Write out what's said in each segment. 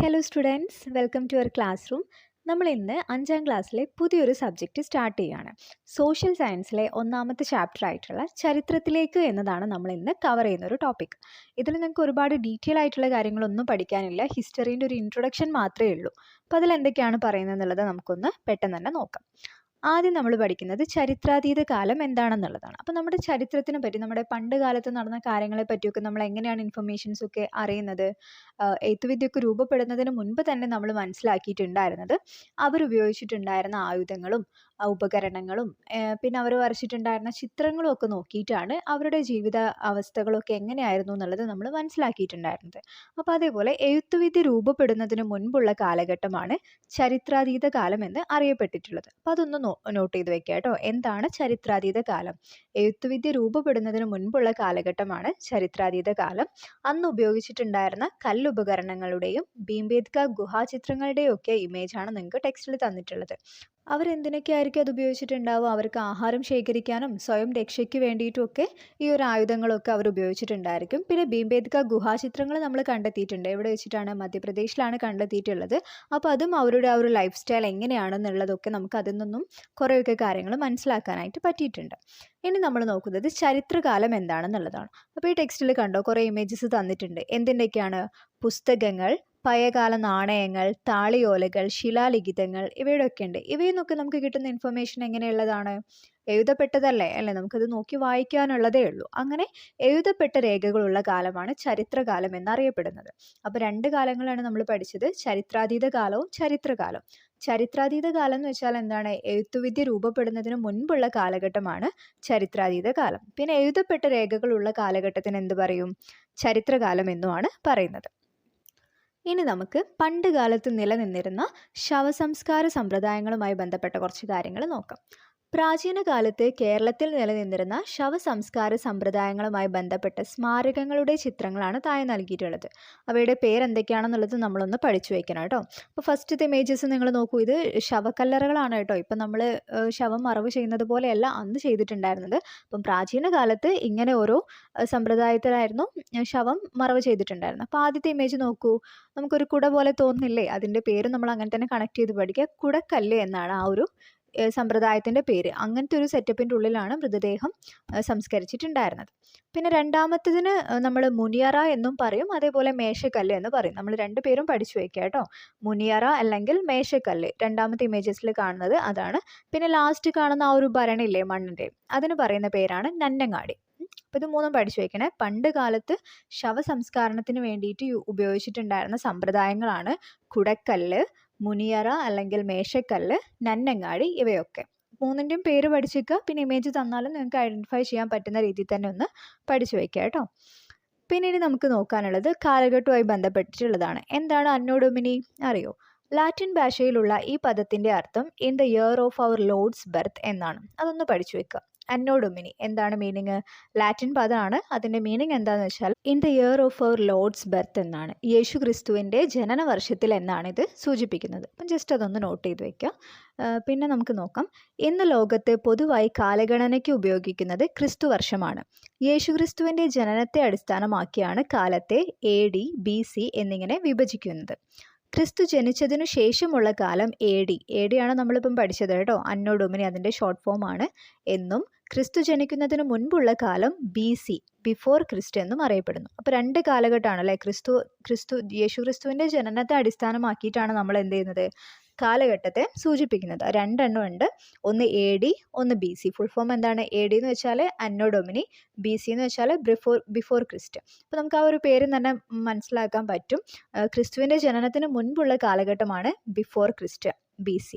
Hello students, welcome to our classroom. നമ്മൾ ഇന്ന് 5ാം ക്ലാസ്സിലെ പുതിയൊരു സബ്ജക്റ്റ് സ്റ്റാർട്ട് ചെയ്യുകയാണ്. സോഷ്യൽ സയൻസിലെ ഒന്നാമത്തെ ചാപ്റ്റർ ആയിട്ടുള്ള ചരിത്രത്തിലേക്ക് എന്നതാണ് നമ്മൾ ഇന്ന് കവർ ചെയ്യുന്ന ഒരു ടോപ്പിക്. ഇതിൽ നിങ്ങൾക്ക് ഒരുപാട് ഡീറ്റെയിൽ ആയിട്ടുള്ള കാര്യങ്ങളൊന്നും പഠിക്കാനില്ല, ഹിസ്റ്ററീൻ്റെ ഒരു ഇൻട്രൊഡക്ഷൻ മാത്രമേ ഉള്ളൂ. അപ്പോൾ അതിൽ എന്തൊക്കെയാണ് പറയുന്നത് എന്നുള്ളത് നമുക്കൊന്ന് പെട്ടെന്ന് തന്നെ നോക്കാം. ആദ്യം നമ്മൾ പഠിക്കുന്നത് ചരിത്രാതീത കാലം എന്താണെന്നുള്ളതാണ്. അപ്പോൾ നമ്മുടെ ചരിത്രത്തിനെ പറ്റി, നമ്മുടെ പണ്ട് കാലത്ത് നടന്ന കാര്യങ്ങളെ പറ്റിയൊക്കെ നമ്മൾ എങ്ങനെയാണ് ഇൻഫർമേഷൻസ് ഒക്കെ അറിയുന്നത്? എഴുത്തുവിദ്യയൊക്കെ രൂപപ്പെടുന്നതിന് മുൻപ് തന്നെ നമ്മൾ മനസ്സിലാക്കിയിട്ടുണ്ടായിരുന്നത് അവരുപയോഗിച്ചിട്ടുണ്ടായിരുന്ന ആയുധങ്ങളും ഉപകരണങ്ങളും പിന്നെ അവർ വരച്ചിട്ടുണ്ടായിരുന്ന ചിത്രങ്ങളും ഒക്കെ നോക്കിയിട്ടാണ് അവരുടെ ജീവിത അവസ്ഥകളൊക്കെ എങ്ങനെയായിരുന്നു എന്നുള്ളത് നമ്മൾ മനസ്സിലാക്കിയിട്ടുണ്ടായിരുന്നത്. അപ്പോൾ അതേപോലെ എഴുത്തുവിദ്യ രൂപപ്പെടുന്നതിന് മുൻപുള്ള കാലഘട്ടമാണ് ചരിത്രാതീത കാലം എന്ന് അറിയപ്പെട്ടിട്ടുള്ളത്. അപ്പോൾ അതൊന്ന് നോട്ട് ചെയ്ത് വെക്കുക കേട്ടോ. എന്താണ് ചരിത്രാതീത കാലം? എഴുത്തുവിദ്യ രൂപപ്പെടുന്നതിന് മുൻപുള്ള കാലഘട്ടമാണ് ചരിത്രാതീത കാലം. അന്ന് ഉപയോഗിച്ചിട്ടുണ്ടായിരുന്ന കല്ലുപകരണങ്ങളുടെയും ഭീംബേദ്ക ഗുഹാചിത്രങ്ങളുടെയും ഒക്കെ ഇമേജാണ് നിങ്ങൾക്ക് ടെക്സ്റ്റിൽ തന്നിട്ടുള്ളത്. അവരെന്തിനൊക്കെ ആയിരിക്കും അത് ഉപയോഗിച്ചിട്ടുണ്ടാവുക? അവർക്ക് ആഹാരം ശേഖരിക്കാനും സ്വയം രക്ഷയ്ക്ക് വേണ്ടിയിട്ടുമൊക്കെ ഈ ഒരു ആയുധങ്ങളൊക്കെ അവർ ഉപയോഗിച്ചിട്ടുണ്ടായിരിക്കും. പിന്നെ ഭീംബേദ്ക ഗുഹാചിത്രങ്ങൾ നമ്മൾ കണ്ടെത്തിയിട്ടുണ്ട്. എവിടെ വെച്ചിട്ടാണ്? മധ്യപ്രദേശിലാണ് കണ്ടെത്തിയിട്ടുള്ളത്. അപ്പോൾ അതും അവരുടെ ആ ഒരു ലൈഫ് സ്റ്റൈൽ എങ്ങനെയാണെന്നുള്ളതൊക്കെ നമുക്ക് അതിൽ നിന്നും കുറേയൊക്കെ കാര്യങ്ങൾ മനസ്സിലാക്കാനായിട്ട് പറ്റിയിട്ടുണ്ട്. ഇനി നമ്മൾ നോക്കുന്നത് ചരിത്രകാലം എന്താണെന്നുള്ളതാണ്. അപ്പോൾ ഈ ടെക്സ്റ്റിൽ കണ്ടോ, കുറേ ഇമേജസ് തന്നിട്ടുണ്ട്. എന്തിൻ്റെയൊക്കെയാണ്? പുസ്തകങ്ങൾ, പഴയകാല നാണയങ്ങൾ, താളിയോലകൾ, ശിലാലിഖിതങ്ങൾ, ഇവയുടെയൊക്കെ ഉണ്ട്. ഇവയിൽ നിന്നൊക്കെ നമുക്ക് കിട്ടുന്ന ഇൻഫർമേഷൻ എങ്ങനെയുള്ളതാണ്? എഴുതപ്പെട്ടതല്ലേ അല്ലേ? നമുക്കത് നോക്കി വായിക്കാനുള്ളതേ ഉള്ളൂ. അങ്ങനെ എഴുതപ്പെട്ട രേഖകളുള്ള കാലമാണ് ചരിത്രകാലം എന്നറിയപ്പെടുന്നത്. അപ്പോൾ രണ്ട് കാലങ്ങളാണ് നമ്മൾ പഠിച്ചത്, ചരിത്രാതീത കാലവും ചരിത്രകാലം. ചരിത്രാതീത കാലം എന്ന് വെച്ചാൽ എന്താണ്? എഴുത്തുവിദ്യ രൂപപ്പെടുന്നതിന് മുൻപുള്ള കാലഘട്ടമാണ് ചരിത്രാതീത കാലം. പിന്നെ എഴുതപ്പെട്ട രേഖകളുള്ള കാലഘട്ടത്തിന് എന്ത് പറയും? ചരിത്രകാലം എന്നുമാണ് പറയുന്നത്. ഇനി നമുക്ക് പണ്ട് കാലത്ത് നിലനിന്നിരുന്ന ശവസംസ്കാര സമ്പ്രദായങ്ങളുമായി ബന്ധപ്പെട്ട കുറച്ച് കാര്യങ്ങൾ നോക്കാം. പ്രാചീന കാലത്ത് കേരളത്തിൽ നിലനിന്നിരുന്ന ശവസംസ്കാര സമ്പ്രദായങ്ങളുമായി ബന്ധപ്പെട്ട സ്മാരകങ്ങളുടെ ചിത്രങ്ങളാണ് താഴെ നൽകിയിട്ടുള്ളത്. അവയുടെ പേരെന്തൊക്കെയാണെന്നുള്ളത് നമ്മളൊന്ന് പഠിച്ചു വയ്ക്കണം കേട്ടോ. അപ്പോൾ ഫസ്റ്റത്തെ ഇമേജസ് നിങ്ങൾ നോക്കൂ. ഇത് ശവക്കല്ലറകളാണ് കേട്ടോ. ഇപ്പം നമ്മൾ ശവം മറവ് ചെയ്യുന്നത് പോലെയല്ല അന്ന് ചെയ്തിട്ടുണ്ടായിരുന്നത്. അപ്പം പ്രാചീന കാലത്ത് ഇങ്ങനെ ഓരോ സമ്പ്രദായത്തിലായിരുന്നു ശവം മറവ് ചെയ്തിട്ടുണ്ടായിരുന്നത്. അപ്പോൾ ആദ്യത്തെ ഇമേജ് നോക്കൂ. നമുക്കൊരു കുട പോലെ തോന്നുന്നില്ലേ? അതിൻ്റെ പേര് നമ്മൾ അങ്ങനെ തന്നെ കണക്ട് ചെയ്ത് പഠിക്കുക. കുടക്കല്ല് എന്നാണ് ആ ഒരു സമ്പ്രദായത്തിൻ്റെ പേര്. അങ്ങനത്തെ ഒരു സെറ്റപ്പിൻ്റെ ഉള്ളിലാണ് മൃതദേഹം സംസ്കരിച്ചിട്ടുണ്ടായിരുന്നത്. പിന്നെ രണ്ടാമത്തതിന് നമ്മൾ മുനിയറ എന്നും പറയും, അതേപോലെ മേശക്കല്ല് എന്ന് പറയും. നമ്മൾ രണ്ട് പേരും പഠിച്ചു വയ്ക്കുക കേട്ടോ. മുനിയറ അല്ലെങ്കിൽ മേശക്കല്ല്, രണ്ടാമത്തെ ഇമേജസിൽ കാണുന്നത് അതാണ്. പിന്നെ ലാസ്റ്റ് കാണുന്ന ആ ഒരു ഭരണില്ലേ മണ്ണിൻ്റെ, അതിന് പറയുന്ന പേരാണ് നന്നങ്ങാടി. അപ്പോൾ ഇത് മൂന്നും പഠിച്ചു വയ്ക്കണേ. പണ്ട് കാലത്ത് ശവസംസ്കാരണത്തിന് വേണ്ടിയിട്ട് ഉപയോഗിച്ചിട്ടുണ്ടായിരുന്ന സമ്പ്രദായങ്ങളാണ് കുടക്കല്ല്, മുനിയറ അല്ലെങ്കിൽ മേശക്കല്ല്, നന്നങ്ങാടി, ഇവയൊക്കെ. മൂന്നിൻ്റെയും പേര് പഠിച്ചേക്കുക. പിന്നെ ഇമേജ് തന്നാലും നിങ്ങൾക്ക് ഐഡൻറ്റിഫൈ ചെയ്യാൻ പറ്റുന്ന രീതിയിൽ തന്നെ ഒന്ന് പഠിച്ചു വയ്ക്കുക കേട്ടോ. പിന്നെ ഇനി നമുക്ക് നോക്കാനുള്ളത് കാലഘട്ടവുമായി ബന്ധപ്പെട്ടിട്ടുള്ളതാണ്. എന്താണ് അന്നോ ഡൊമിനി അറിയോ? ലാറ്റിൻ ഭാഷയിലുള്ള ഈ പദത്തിൻ്റെ അർത്ഥം in the year of our lord's birth എന്നാണ്. അതൊന്ന് പഠിച്ചു വെക്കുക. അന്നോ ഡൊമിനി എന്താണ് മീനിങ്? ലാറ്റിൻ പദമാണ്. അതിൻ്റെ മീനിങ് എന്താണെന്ന് വെച്ചാൽ in the year of our lord's birth എന്നാണ്. യേശു ക്രിസ്തുവിൻ്റെ ജനന വർഷത്തിൽ എന്നാണ് ഇത് സൂചിപ്പിക്കുന്നത്. അപ്പം ജസ്റ്റ് അതൊന്ന് നോട്ട് ചെയ്ത് വയ്ക്കുക. പിന്നെ നമുക്ക് നോക്കാം. ഇന്ന് ലോകത്ത് പൊതുവായി കാലഗണനയ്ക്ക് ഉപയോഗിക്കുന്നത് ക്രിസ്തു വർഷമാണ്. യേശു ക്രിസ്തുവിൻ്റെ ജനനത്തെ അടിസ്ഥാനമാക്കിയാണ് കാലത്തെ AD, BC എന്നിങ്ങനെ വിഭജിക്കുന്നത്. ക്രിസ്തു ജനിച്ചതിനു ശേഷമുള്ള കാലം AD ആണ് നമ്മളിപ്പം പഠിച്ചത് കേട്ടോ. അന്നോ ഡൊമിനി അതിൻ്റെ ഷോർട്ട് ഫോം ആണ് എന്നും ക്രിസ്തു ജനിക്കുന്നതിന് മുൻപുള്ള കാലം BC, ബിഫോർ ക്രിസ്റ്റ് എന്നും അറിയപ്പെടുന്നു. അപ്പോൾ രണ്ട് കാലഘട്ടമാണ് അല്ലേ? യേശു ക്രിസ്തുവിൻ്റെ ജനനത്തെ അടിസ്ഥാനമാക്കിയിട്ടാണ് നമ്മൾ എന്ത് ചെയ്യുന്നത്? കാലഘട്ടത്തെ സൂചിപ്പിക്കുന്നത്. രണ്ടെണ്ണം ഉണ്ട്. ഒന്ന് AD, ഒന്ന് BC. ഫുൾ ഫോം എന്താണ്? AD എന്ന് വെച്ചാൽ അന്നോ ഡൊമിനി, BC എന്ന് വെച്ചാൽ ബിഫോർ ക്രിസ്റ്റ്. അപ്പോൾ നമുക്ക് ആ ഒരു പേര് തന്നെ മനസ്സിലാക്കാൻ പറ്റും. ക്രിസ്തുവിൻ്റെ ജനനത്തിന് മുൻപുള്ള കാലഘട്ടമാണ് ബിഫോർ ക്രിസ്റ്റ്, BC.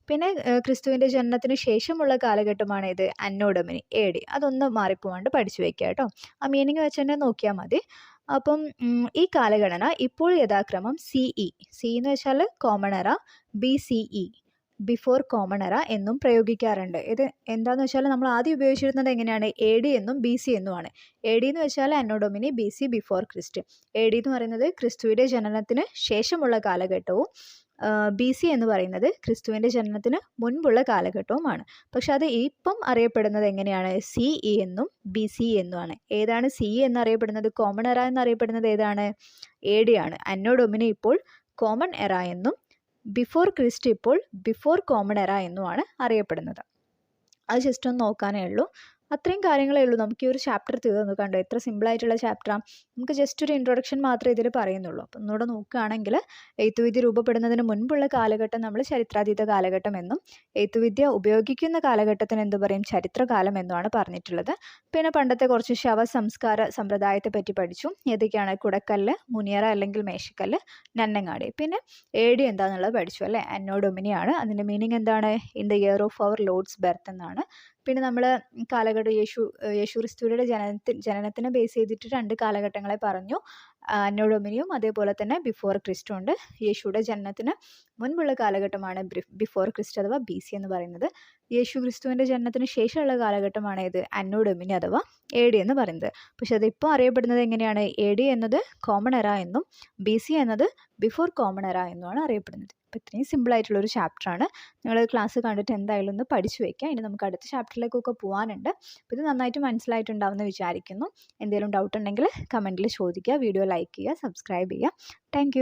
പിന്നെ ക്രിസ്തുവിൻ്റെ ജനനത്തിന് ശേഷമുള്ള കാലഘട്ടമാണ് ഇത് അന്നോ ഡൊമിനി, AD. അതൊന്ന് മാറിപ്പോവാണ്ട് പഠിച്ചു വയ്ക്കുക കേട്ടോ. ആ മീനിങ് വെച്ച് തന്നെ നോക്കിയാൽ മതി. അപ്പം ഈ കാലഗണന ഇപ്പോൾ യഥാക്രമം CE എന്ന് വെച്ചാൽ കോമൺ എറ, BCE ബിഫോർ കോമൺ എറ എന്നും പ്രയോഗിക്കാറുണ്ട്. ഇത് എന്താണെന്ന് വെച്ചാൽ നമ്മൾ ആദ്യം ഉപയോഗിച്ചിരുന്നത് എങ്ങനെയാണ്? AD എന്നും BC എന്നുമാണ്. AD എന്ന് വെച്ചാൽ അന്നോ ഡൊമിനി, BC ബിഫോർ ക്രിസ്റ്റ്. AD എന്ന് പറയുന്നത് ക്രിസ്തുവിൻ്റെ ജനനത്തിന് ശേഷമുള്ള കാലഘട്ടവും BC എന്ന് പറയുന്നത് ക്രിസ്തുവിൻ്റെ ജനനത്തിന് മുൻപുള്ള കാലഘട്ടവുമാണ്. പക്ഷെ അത് ഇപ്പം അറിയപ്പെടുന്നത് എങ്ങനെയാണ്? CE എന്നും BC എന്നുമാണ്. ഏതാണ് CE എന്നറിയപ്പെടുന്നത്? കോമൺ എറ എന്നറിയപ്പെടുന്നത് ഏതാണ്? AD ആണ്. അന്നോ ഡൊമിനി ഇപ്പോൾ കോമൺ എറ എന്നും ബിഫോർ ക്രിസ്റ്റ് ഇപ്പോൾ ബിഫോർ കോമൺ എറ എന്നുമാണ് അറിയപ്പെടുന്നത്. അത് ജസ്റ്റ് ഒന്ന് നോക്കാനേ ഉള്ളൂ. അത്രയും കാര്യങ്ങളേ ഉള്ളൂ. നമുക്ക് ഈ ഒരു ചാപ്റ്റർ തീർന്നു. കണ്ടോ എത്ര സിമ്പിളായിട്ടുള്ള ചാപ്റ്ററാണ്. നമുക്ക് ജസ്റ്റ് ഒരു ഇൻട്രൊഡക്ഷൻ മാത്രമേ ഇതിൽ പറയുന്നുള്ളൂ. അപ്പം ഒന്നുകൂടെ നോക്കുകയാണെങ്കിൽ എഴുത്തുവിദ്യ രൂപപ്പെടുന്നതിന് മുൻപുള്ള കാലഘട്ടം നമ്മൾ ചരിത്രാതീത കാലഘട്ടം എന്നും എഴുത്തുവിദ്യ ഉപയോഗിക്കുന്ന കാലഘട്ടത്തിന് എന്ത് പറയും, ചരിത്രകാലം എന്നുമാണ് പറഞ്ഞിട്ടുള്ളത്. പിന്നെ പണ്ടത്തെ കുറച്ച് ശവസംസ്കാര സമ്പ്രദായത്തെ പറ്റി പഠിച്ചു. ഏതൊക്കെയാണ്? കുടക്കല്ല്, മുനിയറ അല്ലെങ്കിൽ മേശക്കല്ല്, നന്നങ്ങാടി. പിന്നെ AD എന്താണെന്നുള്ളത് പഠിച്ചു അല്ലേ. അന്നോ ഡൊമിനിയാണ്. അതിൻ്റെ മീനിങ് എന്താണ്? In the year of our lord's birth എന്നാണ്. പിന്നെ നമ്മൾ കാലഘട്ടം യേശു ക്രിസ്തുവിൻ്റെ ജനനത്തിനെ ബേസ് ചെയ്തിട്ട് 2 കാലഘട്ടങ്ങളെ പറഞ്ഞു. അന്നോ ഡൊമിനിയും അതേപോലെ തന്നെ ബിഫോർ ക്രിസ്റ്റും ഉണ്ട്. യേശുയുടെ ജനനത്തിന് മുൻപുള്ള കാലഘട്ടമാണ് ബിഫോർ ക്രിസ്റ്റ് അഥവാ BC എന്ന് പറയുന്നത്. യേശു ക്രിസ്തുവിൻ്റെ ജനനത്തിന് ശേഷമുള്ള കാലഘട്ടമാണ് ഇത് അന്നോ ഡൊമിനി അഥവാ AD എന്ന് പറയുന്നത്. പക്ഷെ അതിപ്പോൾ അറിയപ്പെടുന്നത് എങ്ങനെയാണ്? AD എന്നത് കോമൺ എറ എന്നും BC എന്നത് ബിഫോർ കോമൺ എറ എന്നുമാണ് അറിയപ്പെടുന്നത്. അപ്പോൾ ഇത്രയും സിമ്പിളായിട്ടുള്ളൊരു ചാപ്റ്ററാണ്. നിങ്ങൾ ക്ലാസ് കണ്ടിട്ട് എന്തായാലും ഒന്ന് പഠിച്ചു വയ്ക്കുക. ഇനി നമുക്ക് അടുത്ത ചാപ്റ്ററിലേക്കൊക്കെ പോകാനുണ്ട്. അപ്പോൾ ഇത് നന്നായിട്ട് മനസ്സിലായിട്ടുണ്ടാവുമെന്ന് വിചാരിക്കുന്നു. എന്തെങ്കിലും ഡൗട്ട് ഉണ്ടെങ്കിൽ കമൻറ്റിൽ ചോദിക്കുക. വീഡിയോ ലൈക്ക് ചെയ്യുക, സബ്സ്ക്രൈബ് ചെയ്യുക. താങ്ക്